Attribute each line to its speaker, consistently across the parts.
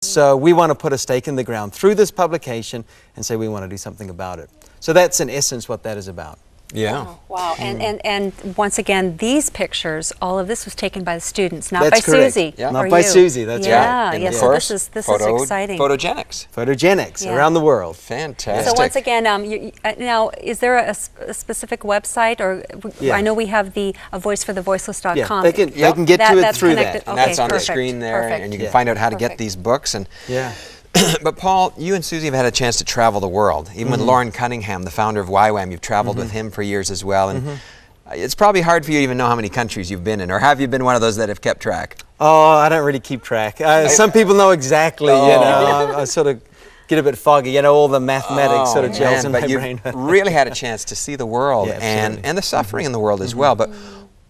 Speaker 1: So we want to put a stake in the ground through this publication and say we want to do something about it. So that's in essence what that is about.
Speaker 2: Yeah.
Speaker 3: Wow. Wow. And once again, these pictures, all of this was taken by the students, not
Speaker 1: That's
Speaker 3: by
Speaker 1: correct.
Speaker 3: Susie.
Speaker 1: Yeah. Not by Susie, that's right.
Speaker 3: Yeah,
Speaker 2: And
Speaker 3: yeah,
Speaker 2: of
Speaker 3: so
Speaker 2: course,
Speaker 3: this is exciting.
Speaker 2: Photogenx.
Speaker 1: Photogenx
Speaker 3: Yeah.
Speaker 1: around the world.
Speaker 2: Fantastic.
Speaker 3: So once again, now, is there a specific website, or
Speaker 1: Yeah.
Speaker 3: I know we have the voiceforthevoiceless.com.
Speaker 1: Yeah, they can get to it through that.
Speaker 2: And that's on the
Speaker 3: perfect,
Speaker 2: screen there,
Speaker 3: perfect.
Speaker 2: and you can find out how to get these books. And
Speaker 1: Yeah.
Speaker 2: But Paul, you and Susie have had a chance to travel the world. Even with Lauren Cunningham, the founder of YWAM, you've traveled with him for years as well. And it's probably hard for you to even know how many countries you've been in, or have you been one of those that have kept track?
Speaker 1: Oh, I don't really keep track. Some people know exactly, you know. I sort of get a bit foggy, you know, all the mathematics sort of gels in my brain.
Speaker 2: But you've really had a chance to see the world and the suffering in the world as well. But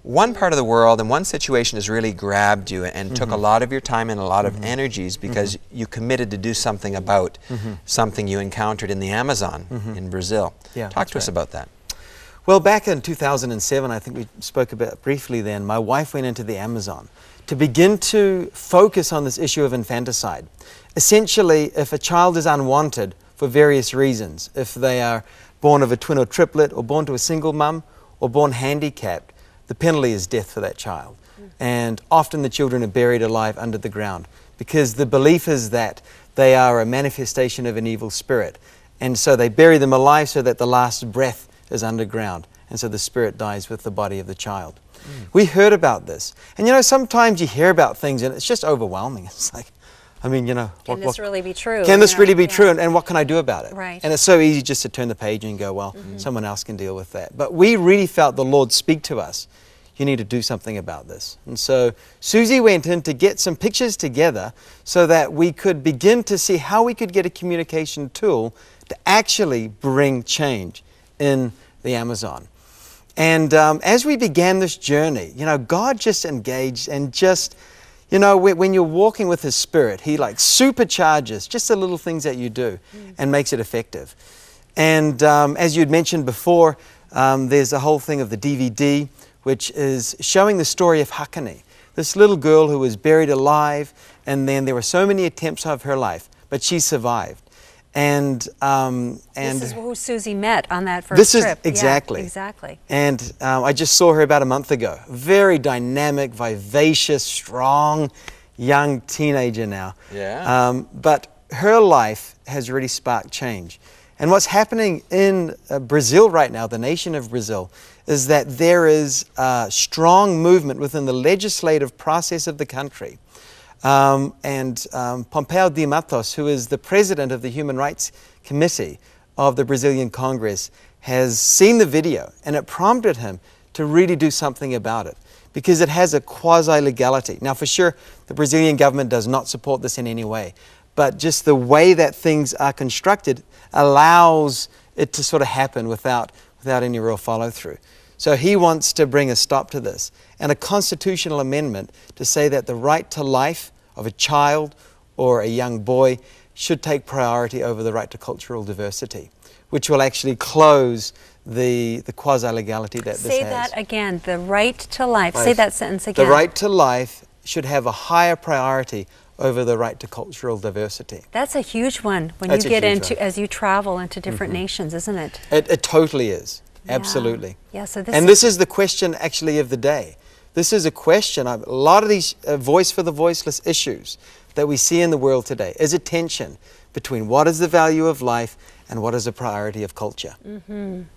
Speaker 2: one part of the world and one situation has really grabbed you and took a lot of your time and a lot of energies because you committed to do something about something you encountered in the Amazon in Brazil.
Speaker 1: Yeah,
Speaker 2: Talk to us about that.
Speaker 1: Well, back in 2007, I think we spoke about briefly then, my wife went into the Amazon to begin to focus on this issue of infanticide. Essentially, if a child is unwanted for various reasons, if they are born of a twin or triplet, or born to a single mum, or born handicapped, the penalty is death for that child. And often the children are buried alive under the ground because the belief is that they are a manifestation of an evil spirit. And so they bury them alive so that the last breath is underground. And so the spirit dies with the body of the child. We heard about this. And you know, sometimes you hear about things and it's just overwhelming. It's like, I mean, you know,
Speaker 3: Can this really be true?
Speaker 1: Can this really be true? And what can I do about it?
Speaker 3: Right.
Speaker 1: And it's so easy just to turn the page and go, well, someone else can deal with that. But we really felt the Lord speak to us. You need to do something about this. And so Susie went in to get some pictures together so that we could begin to see how we could get a communication tool to actually bring change in the Amazon. And as we began this journey, you know, God just engaged and just, you know, when you're walking with His Spirit, He like supercharges just the little things that you do and makes it effective. And as you'd mentioned before, there's a whole thing of the DVD, which is showing the story of Hakani, this little girl who was buried alive, and then there were so many attempts of her life, but she survived. And
Speaker 3: this is who Susie met on that first trip.
Speaker 1: Exactly.
Speaker 3: Yeah, exactly.
Speaker 1: And I just saw her about a month ago. Very dynamic, vivacious, strong, young teenager now.
Speaker 2: Yeah.
Speaker 1: But her life has really sparked change. And what's happening in Brazil right now, the nation of Brazil, is that there is a strong movement within the legislative process of the country. Pompeu de Matos, who is the president of the Human Rights Committee of the Brazilian Congress, has seen the video, and it prompted him to really do something about it because it has a quasi-legality. Now, for sure, the Brazilian government does not support this in any way, but just the way that things are constructed allows it to sort of happen without any real follow-through. So he wants to bring a stop to this, and a constitutional amendment to say that the right to life of a child or a young boy should take priority over the right to cultural diversity, which will actually close the quasi-legality that this has.
Speaker 3: Say that again, the right to life. Say that sentence again.
Speaker 1: The right to life should have a higher priority over the right to cultural diversity.
Speaker 3: That's a huge one when
Speaker 1: That's
Speaker 3: you
Speaker 1: a
Speaker 3: get
Speaker 1: huge
Speaker 3: into,
Speaker 1: one.
Speaker 3: as you travel into different nations, isn't it?
Speaker 1: It totally is.
Speaker 3: Yeah.
Speaker 1: Absolutely.
Speaker 3: Yeah, so
Speaker 1: this is the question actually of the day. This is a question, a lot of these voice for the voiceless issues that we see in the world today is a tension between what is the value of life and what is the priority of culture.
Speaker 2: And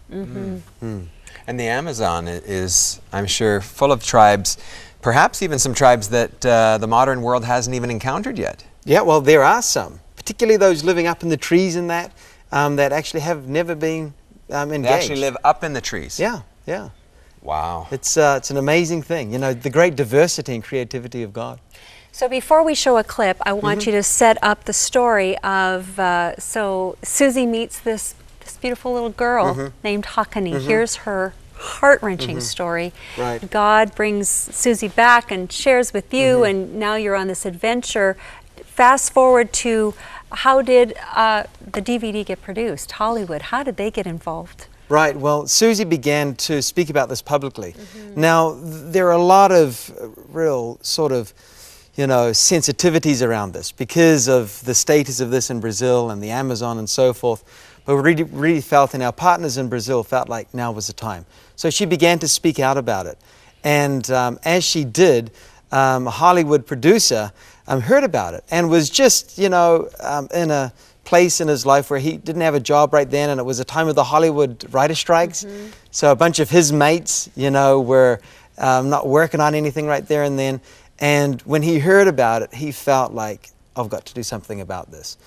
Speaker 2: the Amazon is, I'm sure, full of tribes, perhaps even some tribes that the modern world hasn't even encountered yet.
Speaker 1: Yeah, well, there are some, particularly those living up in the trees and that actually have never been engaged.
Speaker 2: They actually live up in the trees.
Speaker 1: Yeah, yeah.
Speaker 2: Wow.
Speaker 1: It's an amazing thing, you know, the great diversity and creativity of God.
Speaker 3: So before we show a clip, I want you to set up the story of, so Susie meets this beautiful little girl named Hakani. Here's her heart-wrenching story.
Speaker 1: Right.
Speaker 3: God brings Susie back and shares with you, and now you're on this adventure. Fast forward to, how did the DVD get produced? Hollywood, how did they get involved?
Speaker 1: Right, well, Susie began to speak about this publicly. Now, there are a lot of real sort of, you know, sensitivities around this because of the status of this in Brazil and the Amazon and so forth. But we really felt, and our partners in Brazil felt like now was the time. So she began to speak out about it. And as she did, a Hollywood producer heard about it and was just, you know, in a place in his life where he didn't have a job right then, and it was a time of the Hollywood writer strikes. So a bunch of his mates, you know, were not working on anything right there and then. And when he heard about it, he felt like, I've got to do something about this.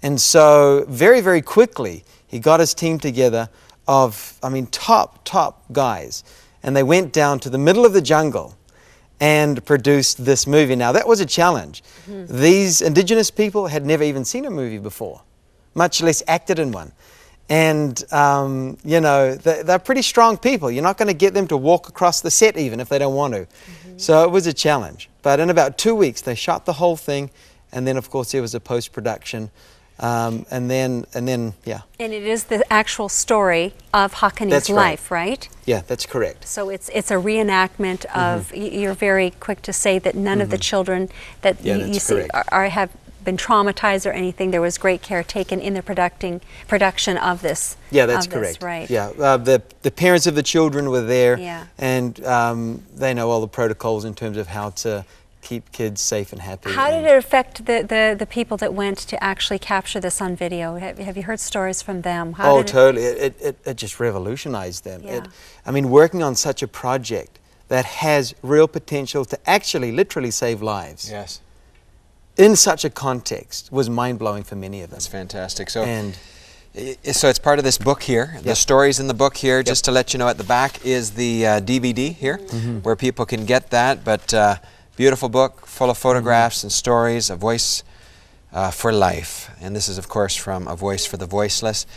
Speaker 1: And so very, very quickly, he got his team together of, I mean, top guys. And they went down to the middle of the jungle and produced this movie. Now, that was a challenge. These indigenous people had never even seen a movie before, much less acted in one. And, you know, they're pretty strong people. You're not going to get them to walk across the set even if they don't want to. So it was a challenge. But in about 2 weeks, they shot the whole thing. And then, of course, there was a post-production. And then, yeah. And
Speaker 3: it is the actual story of Hakani's life, right?
Speaker 1: Yeah, that's correct.
Speaker 3: So it's a reenactment of, you're very quick to say that none of the children that you see have been traumatized or anything. There was great care taken in the production of this.
Speaker 1: Yeah, that's correct.
Speaker 3: Right.
Speaker 1: Yeah, the parents of the children were there.
Speaker 3: Yeah.
Speaker 1: And they know all the protocols in terms of how to keep kids safe and happy.
Speaker 3: How did it affect the people that went to actually capture this on video? Have you heard stories from them?
Speaker 1: How totally. It just revolutionized them.
Speaker 3: Yeah.
Speaker 1: I mean, working on such a project that has real potential to actually literally save lives.
Speaker 2: Yes.
Speaker 1: In such a context was mind-blowing for many of them.
Speaker 2: That's fantastic. So it's part of this book here. The stories in the book here, just to let you know, at the back is the DVD here, where people can get that. But beautiful book, full of photographs and stories, A Voice for Life. And this is, of course, from A Voice for the Voiceless.